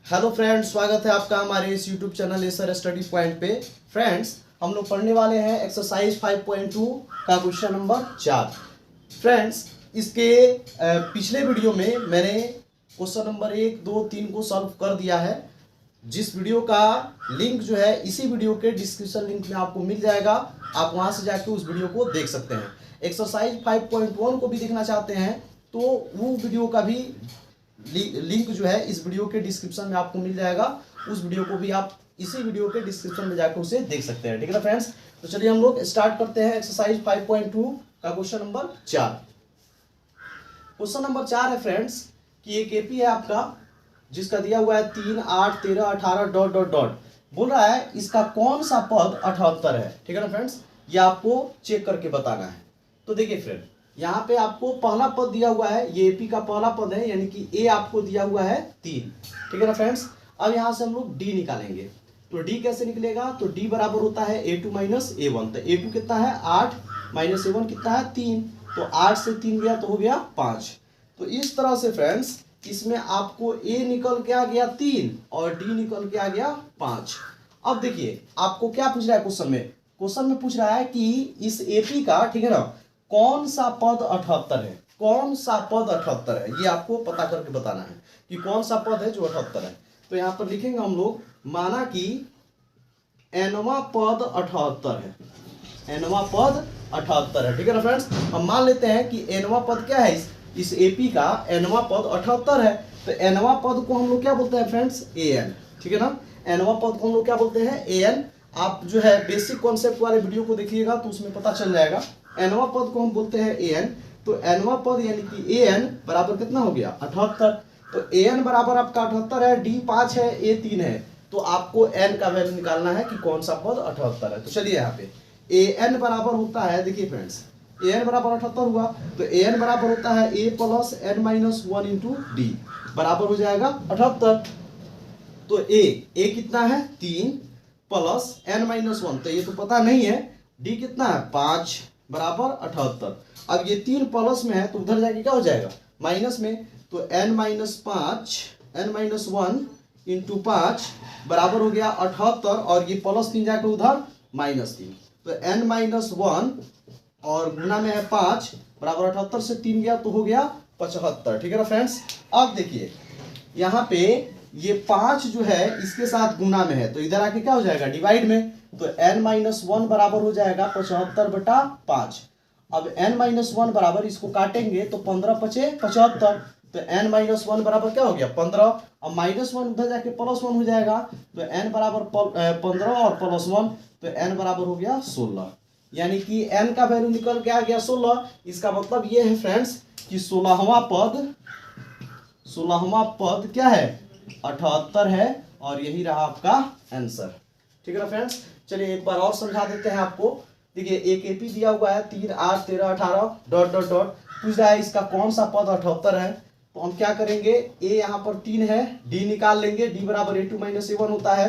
Hello friends, स्वागत है आपका हमारे इस YouTube channel Acer study point पे। फ्रेंड्स, हम लोग पढ़ने वाले हैं एक्सरसाइज 5.2 का क्वेश्चन नंबर 4। फ्रेंड्स, इसके पिछले वीडियो में मैंने क्वेश्चन नंबर 1, 2, 3 को सॉल्व कर दिया है, जिस वीडियो का लिंक जो है इसी वीडियो के डिस्क्रिप्शन लिंक में आपको मिल जाएगा। आप वहां से जाके उस वीडियो को देख सकते हैं। एक्सरसाइज 5.1 को भी देखना चाहते हैं तो वो वीडियो का भी लिंक जो है इस वीडियो के डिस्क्रिप्शन में आपको मिल जाएगा। उस वीडियो को भी आप इसी वीडियो के डिस्क्रिप्शन में जाकर उसे देख सकते हैं। ठीक है ना फ्रेंड्स, तो चलिए हम लोग स्टार्ट करते हैं एक्सरसाइज 5.2 का क्वेश्चन नंबर 4। क्वेश्चन नंबर 4 है फ्रेंड्स कि एक एपी है आपका जिसका दिया हुआ है 3, 8, 13, 18 डॉट डॉट डॉट। बोल रहा है इसका कौन सा पद 78 है। ठीक है ना फ्रेंड्स, ये आपको चेक करके बताना है। तो देखिए फ्रेंड, यहाँ पे आपको पहला पद दिया हुआ है, ये एपी का पहला पद है, यानी कि ए आपको दिया हुआ है 3। ठीक है ना फ्रेंड्स, अब यहाँ से हम लोग डी निकालेंगे। तो डी कैसे निकलेगा? तो डी बराबर होता है a2 माइनस a1। तो a2 कितना है 8 माइनस a1 कितना है 3। तो 8 से 3 गया तो हो गया 5। तो इस तरह से फ्रेंड्स इसमें आपको a निकल के आ गया 3 और d निकल के आ गया 5। अब देखिए आपको क्या पूछ रहा है क्वेश्चन में? क्वेश्चन में पूछ रहा है कि इस एपी का, ठीक है ना, कौन सा पद 78 है। कौन सा पद 78 है ये आपको पता करके बताना है कि कौन सा पद है जो 78 है। तो यहाँ पर लिखेंगे हम लोग, माना कि nवां पद 78 है। nवां पद 78 है। ठीक है ना फ्रेंड्स, हम मान लेते हैं कि nवां पद क्या है, इस एपी का nवां पद 78 है। तो nवां पद को हम लोग क्या बोलते हैं फ्रेंड्स? an। ठीक है ना, nवां पद को हम लोग क्या बोलते हैं? an। आप जो है बेसिक कॉन्सेप्ट वाले वीडियो को देखिएगा तो उसमें पता चल जाएगा। nवां पद को हम बोलते हैं an। तो nवां पद यानी कि an बराबर कितना हो गया 78। तो an बराबर आपका 78 है, d 5 है, a 3 है। तो आपको n का वैल्यू निकालना है कि कौन सा पद 78 है। तो चलिए यहाँ पे an बराबर होता है, देखिए फ्रेंड्स an बराबर 78 हुआ तो an बराबर होता है a plus n minus 1 into d, बराबर हो जाएगा 78। तो a कितना है 3 प्लस n माइनस 1, तो ये तो पता नहीं है। d कितना है 5 बराबर 78। अब ये 3 प्लस में है तो उधर जाके क्या हो जाएगा माइनस में। तो n minus 5 n minus 1 into 5 बराबर हो गया 78 और ये प्लस 3 जाकर उधर माइनस 3। तो n माइनस 1 और गुना में है 5 बराबर 78 से 3 गया तो हो गया 75। ठीक है ना फ्रेंड्स, अब देखिए यहाँ पे ये 5 जो है इसके साथ गुना में है तो इधर आके क्या हो जाएगा डिवाइड में। तो n माइनस 1 बराबर हो जाएगा 75/5। अब n माइनस 1 बराबर, इसको काटेंगे तो 15 पचे 75। तो n माइनस 1 बराबर क्या हो गया 15। अब माइनस 1 उधर जाके प्लस 1 हो जाएगा। तो n बराबर 15 और प्लस 1, तो n बराबर हो गया 16। यानी कि n का वैल्यू निकल के आ गया 16। इसका मतलब ये है फ्रेंड्स कि 16वां पद क्या है 78 है और यही रहा आपका आंसर। ठीक है ना फ्रेंड्स, चलिए एक बार और समझा देते हैं आपको। देखिए एक एपी दिया हुआ है 3, 8, 13, 18 डॉट डॉट डॉट, पूछ रहा है इसका कौन सा पद 78 है। तो हम क्या करेंगे, a यहाँ पर 3 है, d निकाल लेंगे। d बराबर a2 माइनस a1 होता है।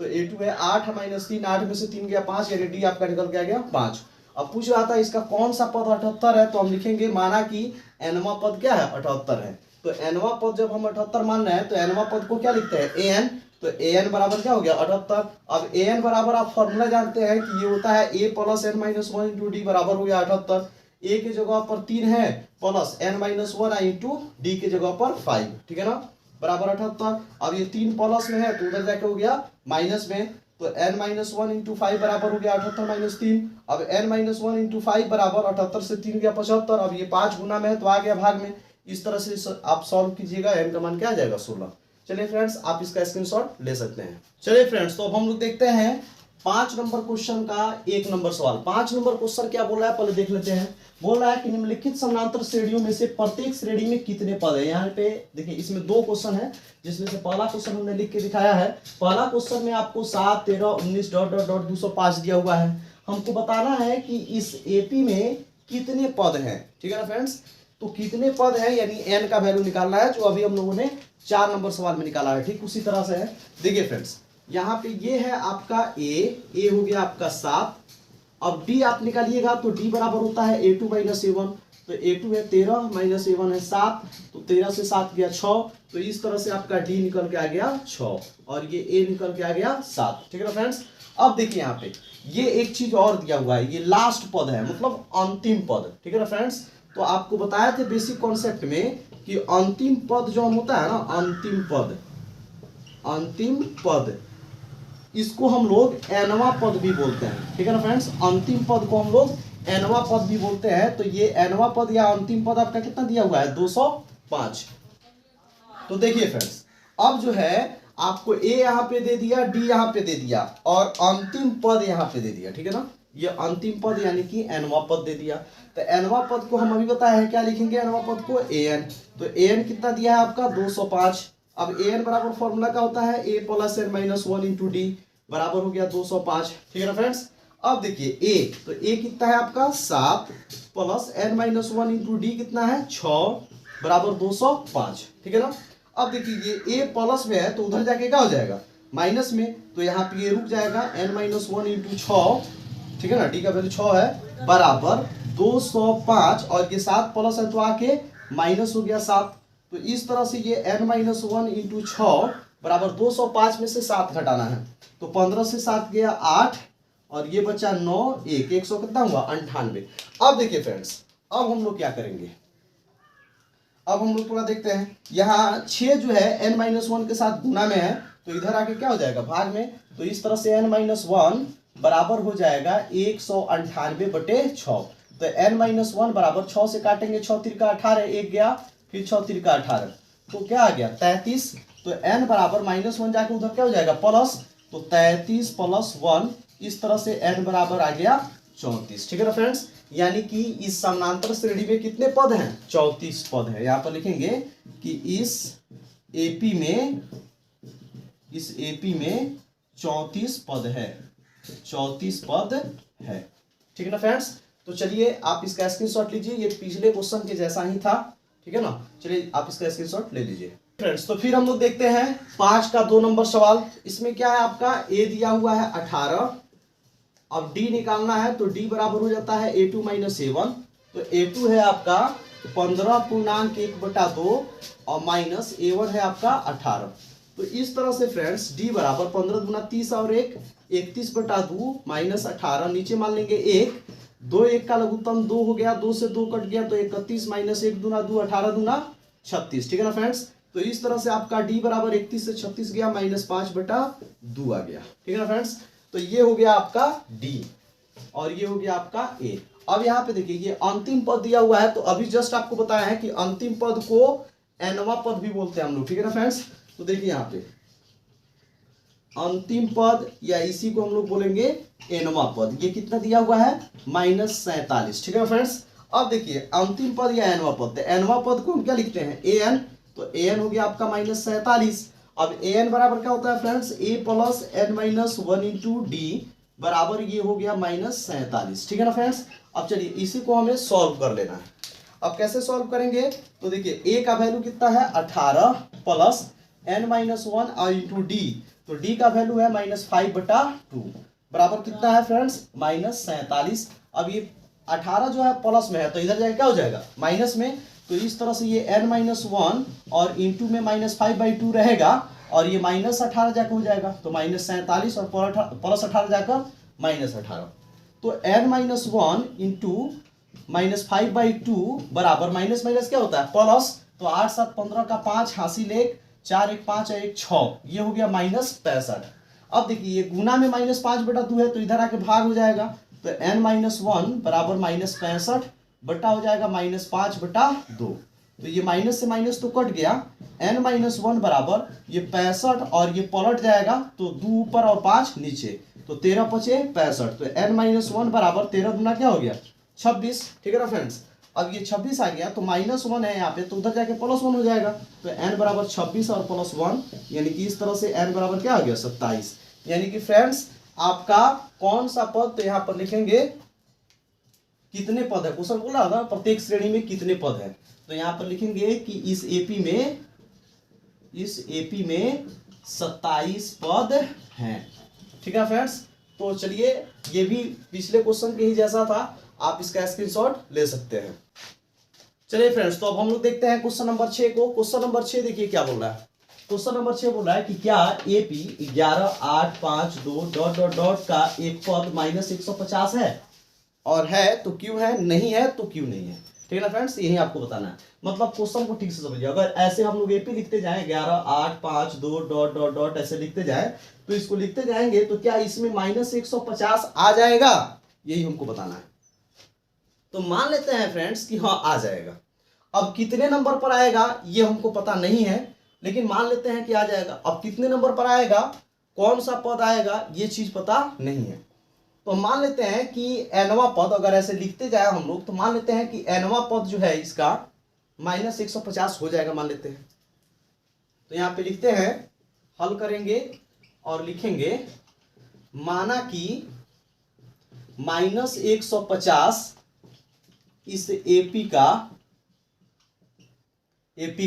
तो a2 है 8 माइनस 3, 8 में से 3 गया 5, यानी d आपका निकल के आ गया 5। अब पूछ रहा था इसका कौन सा पद 78 है, तो हम लिखेंगे माना कि nवां पद क्या है 78 है। तो nवां पद जब हम 78 मान रहे हैं तो nवां पद को क्या लिखते हैं an। तो an बराबर क्या हो गया 78। अब an बराबर आप फॉर्मूला जानते हैं कि ये होता है a plus n minus 1 into d, बराबर हो गया 78। a की जगह पर 3 है plus n minus 1 into D की जगह पर 5। ठीक है ना, बराबर 78। अब ये 3 प्लस में है तो उधर जाके हो गया माइनस में। तो n माइनस 1 इंटू 5 बराबर हो गया 78 माइनस 3। अब n माइनस 1 इंटू 5 बराबर 78 से 3 गया 75। अब ये 5 गुना में है तो आ गया भाग में। इस तरह से आप सॉल्व कीजिएगा, n का मान क्या आ जाएगा 16। चलिए फ्रेंड्स, आप इसका स्क्रीनशॉट ले सकते हैं। चलिए फ्रेंड्स, तो अब हम लोग देखते हैं 5 नंबर क्वेश्चन का 1 नंबर सवाल। 5 नंबर क्वेश्चन क्या बोल रहा है पहले देख लेते हैं। बोल रहा है कि निम्नलिखित समानांतर श्रेणियों में से प्रत्येक श्रेणी में कितने पद है। यहाँ पे देखिए इसमें 2 क्वेश्चन है, जिसमें से पहला क्वेश्चन हमने लिख के दिखाया है। पहला क्वेश्चन में आपको 7, 13, 19 डॉट डॉट डॉट 205 दिया हुआ है। हमको बताना है कि इस एपी में कितने पद हैं। ठीक है ना फ्रेंड्स, तो कितने पद हैं यानी n का वैल्यू निकालना है, जो अभी हम लोगों ने 4 नंबर सवाल में निकाला है। ठीक उसी तरह से है। देखिए फ्रेंड्स, यहाँ पे ये है आपका a हो गया आपका 7। अब d आप निकालिएगा तो d बराबर होता है a2 माइनस a1। तो A2 है 13 माइनस A1 है 7, तो 13 से 7 गया 6, तो इस तरह से आपका D निकल के आ गया 6 और ये A निकल के आ गया 7। ठीक है ना फ्रेंड्स। अब देखिए यहाँ पे ये एक चीज और दिया हुआ है, ये लास्ट पद है मतलब अंतिम पद। ठीक है ना फ्रेंड्स। तो आपको बताया थे बेसिक कॉन्सेप्ट में कि अंतिम पद जो होता है ना, अंतिम पद इसको हम लोग एनवा पद भी बोलते हैं। ठीक है ना फ्रेंड्स। अंतिम पद को हम लोग एनवा पद भी बोलते हैं। तो ये एनवा पद या अंतिम पद आपका कितना दिया हुआ है 205। तो देखिए फ्रेंड्स, अब जो है आपको ए यहाँ पे दे दिया, डी यहाँ पे दे दिया और अंतिम पद यहाँ पे दे दिया। ठीक है ना, ये अंतिम पद यानी कि एनवा पद दे दिया। तो एनवा पद को हम अभी बताए हैं, क्या लिखेंगे एनवा पद को, एन। तो एन कितना दिया है आपका 205। अब एन बराबर फॉर्मूला क्या होता है, a plus n minus 1 into d बराबर हो गया 205। ठीक है ना फ्रेंड्स। अब देखिए ए, तो ए कितना है आपका 7 plus n minus 1 into d कितना है 6 बराबर 205। ठीक है ना। अब देखिए ये ए प्लस में है तो उधर जाके क्या हो जाएगा माइनस में, तो यहाँ पे ये रुक जाएगा एन माइनस 1 इंटू 6। ठीक है ना, डी का वैल्यू 6 है बराबर 205 और ये 7 प्लस है तो आके माइनस हो गया 7। तो इस तरह से ये n माइनस 1 इंटू 6 बराबर 205 में से 7 घटाना है, तो 15 से 7 गया 8 और ये बचा 9 1 100 कितना हुआ 98। अब देखिए फ्रेंड्स, अब हम लोग क्या करेंगे, अब हम लोग थोड़ा देखते हैं। यहाँ 6 जो है n माइनस 1 के साथ गुना में है तो इधर आके क्या हो जाएगा भाग में, तो इस तरह से n माइनस 1 बराबर हो जाएगा 198/6। तो n माइनस 1 बराबर 6 से काटेंगे, 6 तिरका 18 एक गया, फिर 6 तिरका 18 तो क्या आ गया 33। तो n बराबर माइनस 1 जाके उधर क्या हो जाएगा प्लस, तो 33 प्लस 1 इस तरह से n बराबर आ गया 34। ठीक है ना फ्रेंड्स। यानी कि इस समानांतर श्रेणी में कितने पद हैं 34 पद है। यहाँ पर लिखेंगे कि इस एपी में 34 पद है, 34 पद है। ठीक है ना फ्रेंड्स। तो चलिए आप इसका स्क्रीनशॉट लीजिए, ये पिछले क्वेश्चन के जैसा ही था। ठीक है ना, चलिए आप इसका स्क्रीनशॉट ले लीजिए फ्रेंड्स। तो फिर हम लोग देखते हैं 5 का 2 नंबर सवाल। इसमें क्या है आपका ए दिया हुआ है 18, अब डी निकालना है तो डी बराबर हो जाता है A2 माइनस A1। तो A2 है आपका 15.1/2 और माइनस A1 है आपका 18। तो इस तरह से फ्रेंड्स डी बराबर 15 दूना 30 और 1 31/2 माइनस 18, नीचे मान लेंगे 1 2 1 का लघुत्तम 2 हो गया, 2 से 2 कट गया तो 31 माइनस 1 दूना 2 18 दूना 36। ठीक है ना फ्रेंड्स। तो इस तरह से आपका डी बराबर 31 से 36 गया माइनस 5/2 आ गया। ठीक है ना फ्रेंड्स। तो ये हो गया आपका डी और ये हो गया आपका ए। अब यहाँ पे देखिए ये अंतिम पद दिया हुआ है, तो अभी जस्ट आपको बताया है कि अंतिम पद को एनवा पद भी बोलते हैं हम लोग। ठीक है ना फ्रेंड्स। तो देखिए यहाँ पे अंतिम पद या इसी को हम लोग बोलेंगे एनवा पद। ये कितना दिया हुआ है -47। ठीक है फ्रेंड्स। अब देखिए अंतिम पद या एनवा पद, तो एनवा पद को हम क्या लिखते हैं एन, तो एन हो गया आपका -47। अब एन बराबर क्या होता है friends a plus n minus 1 into d बराबर ये हो गया -47। ठीक है ना फ्रेंड्स। अब चलिए इसी को हमें सॉल्व कर लेना है। अब कैसे सॉल्व करेंगे, तो देखिए ए का वैल्यू कितना है 18 प्लस एन माइनस 1 और इंटू डी, तो डी का वैल्यू है -5/2 बराबर कितना है फ्रेंड्स -47। अब ये 18 जो है प्लस में है तो इधर जाके क्या हो जाएगा माइनस में, तो इस तरह से ये n माइनस 1 और इंटू में -5/2 रहेगा और ये -18 जाकर हो जाएगा, तो -47 और प्लस 18 जाकर -18। तो n माइनस 1 इंटू -5/2 बराबर माइनस माइनस क्या होता है प्लस, तो 8 7 15 का 5 हासिल 1 4 1 5 1 6, ये हो गया -65। अब देखिए ये गुना में -5/2 है तो इधर आके भाग हो जाएगा, तो n माइनस 1 बराबर -65 बटा हो जाएगा -5/2। तो ये माइनस से माइनस तो कट गया, n माइनस 1 बराबर ये 65 और ये पलट जाएगा तो 2 ऊपर और 5 नीचे, तो 13 पचे 65। तो n माइनस 1 बराबर 13 दूना क्या हो गया 26। ठीक है ना फ्रेंड्स। अब ये 26 आ गया तो -1 है यहाँ पे, तो उधर जाके +1 हो जाएगा, तो n बराबर 26 और +1 यानी कि इस तरह से n बराबर क्या हो गया 27। यानी कि फ्रेंड्स आपका कौन सा पद, तो यहाँ पर लिखेंगे कितने पद है, क्वेश्चन बोला था प्रत्येक श्रेणी में कितने पद है, तो यहाँ पर लिखेंगे कि इस एपी में 27 पद हैं। ठीक है फ्रेंड्स। तो चलिए ये भी पिछले क्वेश्चन के ही जैसा था, आप इसका स्क्रीनशॉट ले सकते हैं। चलिए फ्रेंड्स, तो अब हम लोग देखते हैं क्वेश्चन नंबर 6 को। क्वेश्चन नंबर 6 देखिए क्या बोल रहा है। क्वेश्चन नंबर 6 बोल रहा है कि क्या एपी 11 8 5 2 डॉट डॉट डॉट का एक पद -150 है, और है तो क्यों है, नहीं है तो क्यों नहीं है। ठीक है ना फ्रेंड्स, यही आपको बताना है। मतलब क्वेश्चन को ठीक से समझिए। अगर ऐसे हम लोग एपी लिखते जाएं 11 8 5 2 डॉट डॉट डॉट ऐसे लिखते जाएं, तो इसको लिखते जाएंगे तो क्या इसमें -150 आ जाएगा, यही हमको बताना है। तो मान लेते हैं फ्रेंड्स कि हाँ आ जाएगा। अब कितने नंबर पर आएगा ये हमको पता नहीं है, लेकिन मान लेते हैं कि आ जाएगा। अब कितने नंबर पर आएगा, कौन सा पद आएगा, ये चीज पता नहीं है। तो मान लेते हैं कि एनवा पद, अगर ऐसे लिखते जाए हम लोग, तो मान लेते हैं कि एनवा पद जो है इसका -150 हो जाएगा, मान लेते हैं। तो यहाँ पे लिखते हैं, हल करेंगे और लिखेंगे, माना कि -150 इस एपी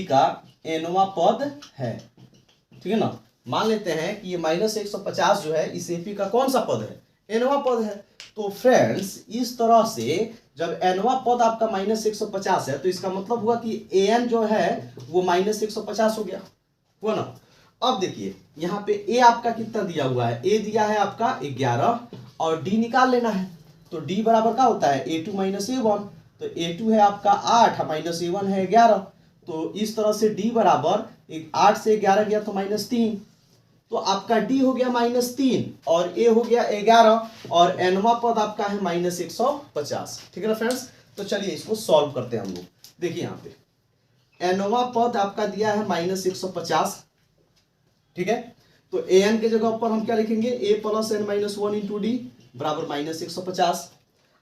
का एनवा पद है। ठीक है ना। मान लेते हैं कि ये -150 जो है इस एपी का कौन सा पद है, एनवा पद है। तो फ्रेंड्स इस तरह से जब एनवा पद आपका -150 है, तो इसका मतलब हुआ कि एन जो है वो -150 हो गया, हुआ ना। अब देखिए यहाँ पे ए आपका कितना दिया हुआ है, ए दिया है आपका 11 और डी निकाल लेना है। तो डी बराबर क्या होता है, A2 - A1। तो A2 है आपका 8 -A1 है 11। तो इस तरह से D बराबर 8 से 11 गया तो -3। तो आपका D हो गया -3 और A हो गया 11 और एनवा पद आपका है -150। ठीक है ना फ्रेंड्स। तो चलिए इसको सॉल्व करते हैं हम लोग। देखिए यहाँ पे एनवा पद आपका दिया है -150। ठीक है। तो an के जगह पर हम क्या लिखेंगे, a + n - 1 × d बराबर -150।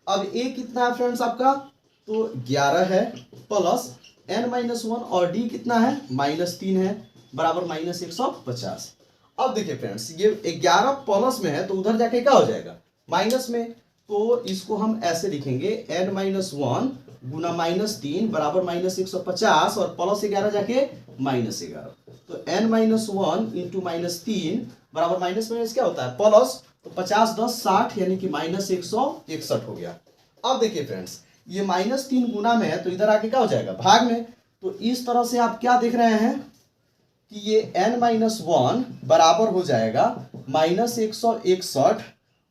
अब a कितना है फ्रेंड्स आपका, तो 11 है प्लस n - 1 और d कितना है -3 है बराबर -150। अब देखिए फ्रेंड्स ये 11 प्लस में है तो उधर जाके क्या हो जाएगा, माइनस में। तो इसको हम ऐसे लिखेंगे n - 1 गुना -3 बराबर -150 और प्लस 11 जाके -11। तो n - 1 × -3 बराबर माइनस माइनस क्या होता है प्लस। तो 50 10 60 यानी कि -161 हो गया। अब देखिए फ्रेंड्स ये -3 गुना में है तो इधर आके क्या हो जाएगा, भाग में। तो इस तरह से आप क्या देख रहे हैं कि ये n - 1 बराबर हो जाएगा -161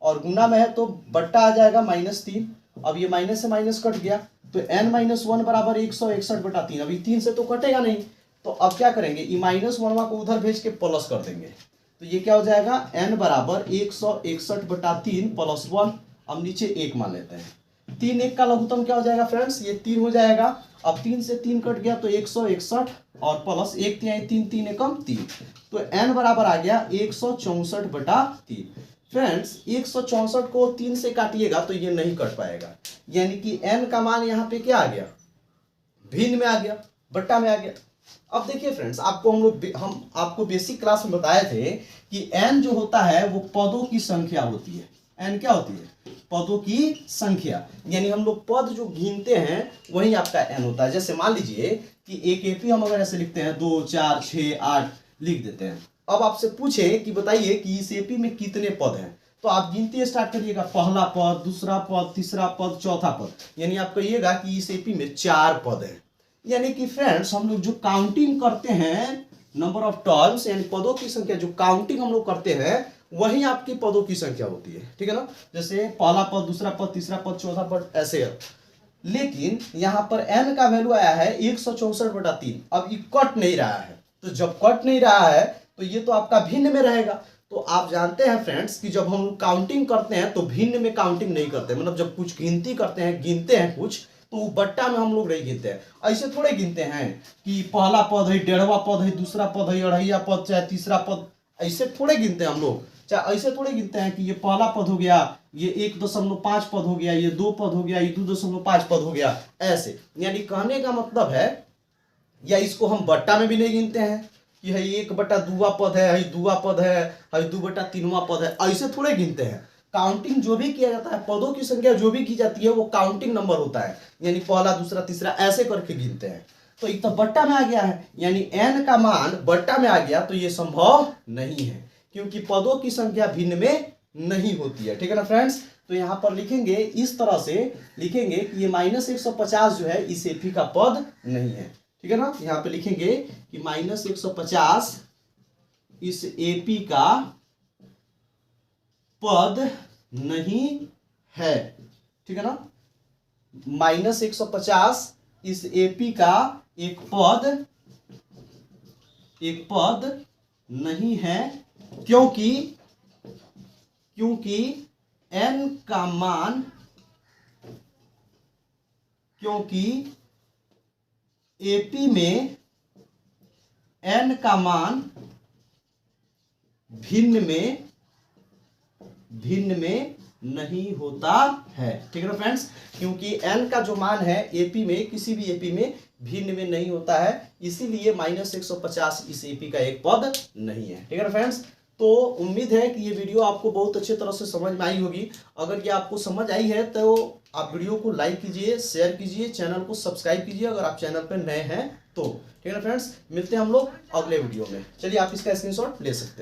और गुना में है तो बट्टा आ जाएगा -3। अब ये माइनस से माइनस कट गया तो n - 1 बराबर 161/3। अभी 3 से तो कटेगा नहीं। तो अब क्या करेंगे, ये -1 को उधर भेज के प्लस कर देंगे। तो ये क्या हो जाएगा, n बराबर 161/3 + 1। अब नीचे 1 मान लेते हैं। 3 1 का लघुत्तम क्या हो जाएगा फ्रेंड्स, ये 3 हो जाएगा। अब 3 से 3 कट गया तो 161 और प्लस 1 3 3 3 एकम 3। तो n बराबर आ गया 164/3। फ्रेंड्स 164 को 3 से काटिएगा तो ये नहीं कट पाएगा, यानी कि n का मान यहाँ पे क्या आ गया, भिन्न में आ गया, बट्टा में आ गया। अब देखिए फ्रेंड्स हम आपको बेसिक क्लास में बताए थे कि n जो होता है वो पदों की संख्या होती है। n क्या होती है, पदों की संख्या, यानी हम लोग पद जो गिनते हैं वही आपका n होता है। जैसे मान लीजिए कि एक एपी हम अगर ऐसे लिखते हैं 2 4 6 8 लिख देते हैं। अब आपसे पूछे कि बताइए कि इस एपी में कितने पद हैं, तो आप गिनती स्टार्ट करिएगा, पहला पद, दूसरा पद, तीसरा पद, चौथा पद, यानी आप कहिएगा कि इस एपी में 4 पद हैं। यानी कि फ्रेंड्स हम लोग जो काउंटिंग करते हैं नंबर ऑफ टर्म्स, यानी पदों की संख्या जो काउंटिंग हम लोग करते हैं वही आपकी पदों की संख्या होती है। ठीक है ना। जैसे पहला पद, दूसरा पद, तीसरा पद, चौथा पद, ऐसे है। लेकिन यहाँ पर n का वैल्यू आया है 164/3। अब ये कट नहीं रहा है, तो जब कट नहीं रहा है तो ये तो आपका भिन्न में रहेगा। तो आप जानते हैं फ्रेंड्स कि जब हम काउंटिंग करते हैं तो भिन्न में काउंटिंग नहीं करते, मतलब जब कुछ गिनती करते हैं, गिनते हैं कुछ, तो बट्टा में हम लोग नहीं गिनते हैं। ऐसे थोड़े गिनते हैं कि पहला पद है, 1.5वां पद है, दूसरा पद है, 2.5वां पद, चाहे तीसरा पद, ऐसे थोड़े गिनते हैं हम लोग। चाहे ऐसे थोड़े गिनते हैं कि ये पहला पद हो गया, ये 1.5 पद हो गया, ये 2 पद हो गया, ये 2.5 पद हो गया, ऐसे। यानी कहने का मतलब है, या इसको हम बट्टा में भी नहीं गिनते हैं कि है 1/2वां पद है, 2वां पद है, 2/3वां पद है, ऐसे थोड़े गिनते हैं। काउंटिंग जो भी किया जाता है, पदों की संख्या जो भी की जाती है वो काउंटिंग नंबर होता है, यानी पहला, दूसरा, तीसरा ऐसे करके गिनते हैं। तो एक तो बट्टा में आ गया है, यानी n का मान बट्टा में आ गया, तो ये संभव नहीं है क्योंकि पदों की संख्या भिन्न में नहीं होती है। ठीक है ना फ्रेंड्स। तो यहाँ पर लिखेंगे इस तरह से, लिखेंगे कि ये -150 जो है इस एपी का पद नहीं है। ठीक है ना, यहाँ पे लिखेंगे कि -150 इस एपी का पद नहीं है। ठीक है ना, -150 इस एपी का एक पद नहीं है, क्योंकि n का मान, क्योंकि एपी में n का मान भिन्न में नहीं होता है। ठीक है ना फ्रेंड्स, क्योंकि n का जो मान है एपी में, किसी भी एपी में भिन्न में नहीं होता है, इसीलिए -150 इस एपी का एक पद नहीं है। ठीक है ना फ्रेंड्स, तो उम्मीद है कि ये वीडियो आपको बहुत अच्छे तरह से समझ में आई होगी। अगर ये आपको समझ आई है तो आप वीडियो को लाइक कीजिए, शेयर कीजिए, चैनल को सब्सक्राइब कीजिए अगर आप चैनल पर नए हैं तो। ठीक है ना फ्रेंड्स, मिलते हैं हम लोग अगले वीडियो में। चलिए आप इसका स्क्रीनशॉट ले सकते हैं।